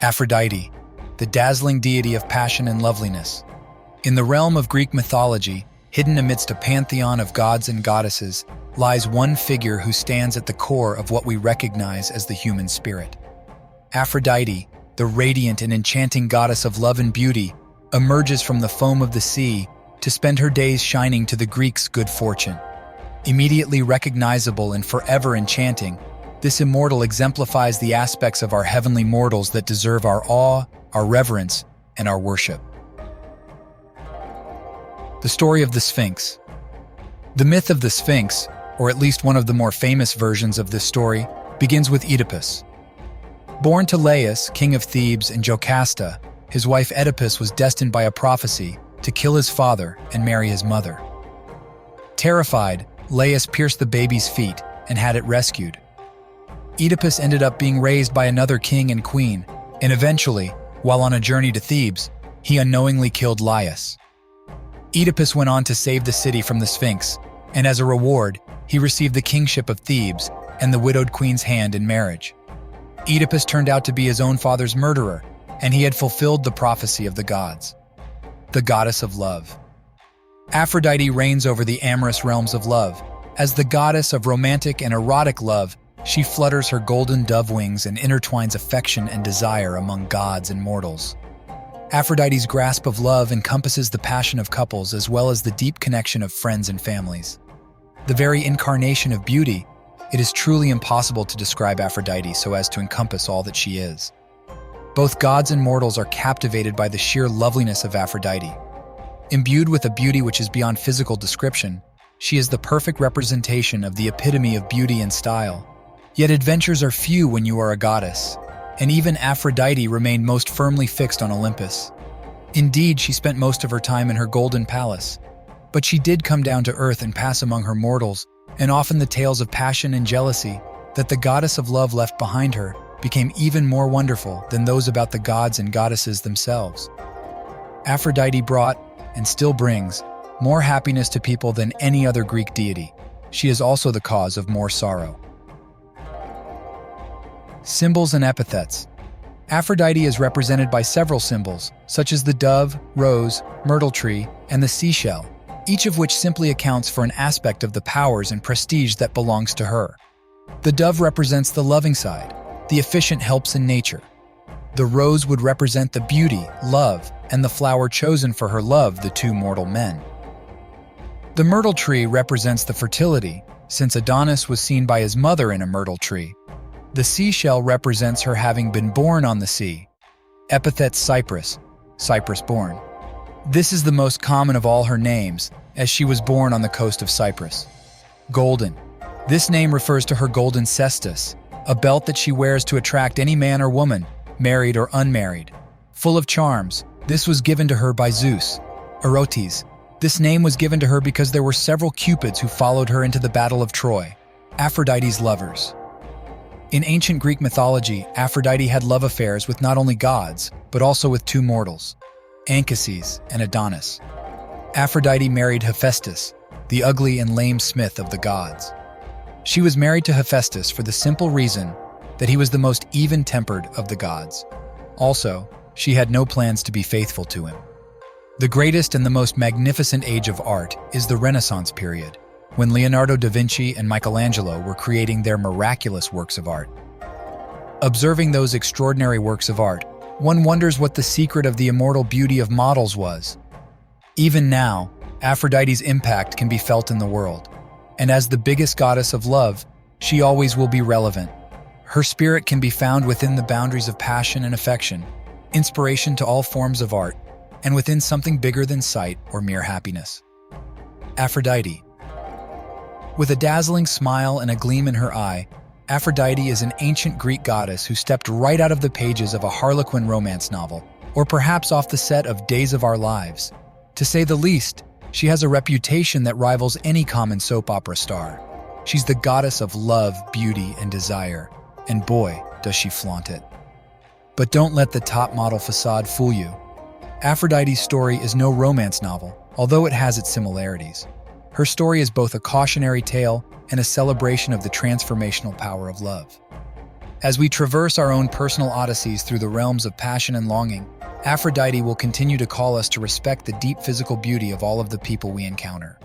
Aphrodite, the dazzling deity of passion and loveliness. In the realm of Greek mythology, hidden amidst a pantheon of gods and goddesses, lies one figure who stands at the core of what we recognize as the human spirit. Aphrodite, the radiant and enchanting goddess of love and beauty, emerges from the foam of the sea to spend her days shining to the Greeks' good fortune. Immediately recognizable and forever enchanting, this immortal exemplifies the aspects of our heavenly mortals that deserve our awe, our reverence, and our worship. The story of the Sphinx. The myth of the Sphinx, or at least one of the more famous versions of this story, begins with Oedipus. Born to Laius, king of Thebes, and Jocasta, his wife Oedipus was destined by a prophecy to kill his father and marry his mother. Terrified, Laius pierced the baby's feet and had it rescued. Oedipus ended up being raised by another king and queen, and eventually, while on a journey to Thebes, he unknowingly killed Laius. Oedipus went on to save the city from the Sphinx, and as a reward, he received the kingship of Thebes and the widowed queen's hand in marriage. Oedipus turned out to be his own father's murderer, and he had fulfilled the prophecy of the gods. The goddess of love. Aphrodite reigns over the amorous realms of love. As the goddess of romantic and erotic love, she flutters her golden dove wings and intertwines affection and desire among gods and mortals. Aphrodite's grasp of love encompasses the passion of couples as well as the deep connection of friends and families. The very incarnation of beauty, it is truly impossible to describe Aphrodite so as to encompass all that she is. Both gods and mortals are captivated by the sheer loveliness of Aphrodite. Imbued with a beauty which is beyond physical description, she is the perfect representation of the epitome of beauty and style. Yet adventures are few when you are a goddess, and even Aphrodite remained most firmly fixed on Olympus. Indeed, she spent most of her time in her golden palace, but she did come down to earth and pass among her mortals, and often the tales of passion and jealousy that the goddess of love left behind her became even more wonderful than those about the gods and goddesses themselves. Aphrodite brought, and still brings, more happiness to people than any other Greek deity. She is also the cause of more sorrow. Symbols and epithets. Aphrodite is represented by several symbols, such as the dove, rose, myrtle tree, and the seashell, each of which simply accounts for an aspect of the powers and prestige that belongs to her. The dove represents the loving side, the efficient helps in nature. The rose would represent the beauty, love, and the flower chosen for her love, the two mortal men. The myrtle tree represents the fertility, since Adonis was seen by his mother in a myrtle tree. The seashell represents her having been born on the sea. Epithet Cyprus, Cyprus-born. This is the most common of all her names, as she was born on the coast of Cyprus. Golden. This name refers to her golden cestus, a belt that she wears to attract any man or woman, married or unmarried. Full of charms, this was given to her by Zeus. Erotes. This name was given to her because there were several Cupids who followed her into the Battle of Troy. Aphrodite's lovers. In ancient Greek mythology, Aphrodite had love affairs with not only gods, but also with two mortals, Anchises and Adonis. Aphrodite married Hephaestus, the ugly and lame smith of the gods. She was married to Hephaestus for the simple reason that he was the most even-tempered of the gods. Also, she had no plans to be faithful to him. The greatest and the most magnificent age of art is the Renaissance period, when Leonardo da Vinci and Michelangelo were creating their miraculous works of art. Observing those extraordinary works of art, one wonders what the secret of the immortal beauty of models was. Even now, Aphrodite's impact can be felt in the world, and as the biggest goddess of love, she always will be relevant. Her spirit can be found within the boundaries of passion and affection, inspiration to all forms of art, and within something bigger than sight or mere happiness. Aphrodite. With a dazzling smile and a gleam in her eye, Aphrodite is an ancient Greek goddess who stepped right out of the pages of a Harlequin romance novel, or perhaps off the set of Days of Our Lives. To say the least, she has a reputation that rivals any common soap opera star. She's the goddess of love, beauty, and desire, and boy, does she flaunt it. But don't let the top model facade fool you. Aphrodite's story is no romance novel, although it has its similarities. Her story is both a cautionary tale and a celebration of the transformational power of love. As we traverse our own personal odysseys through the realms of passion and longing, Aphrodite will continue to call us to respect the deep physical beauty of all of the people we encounter.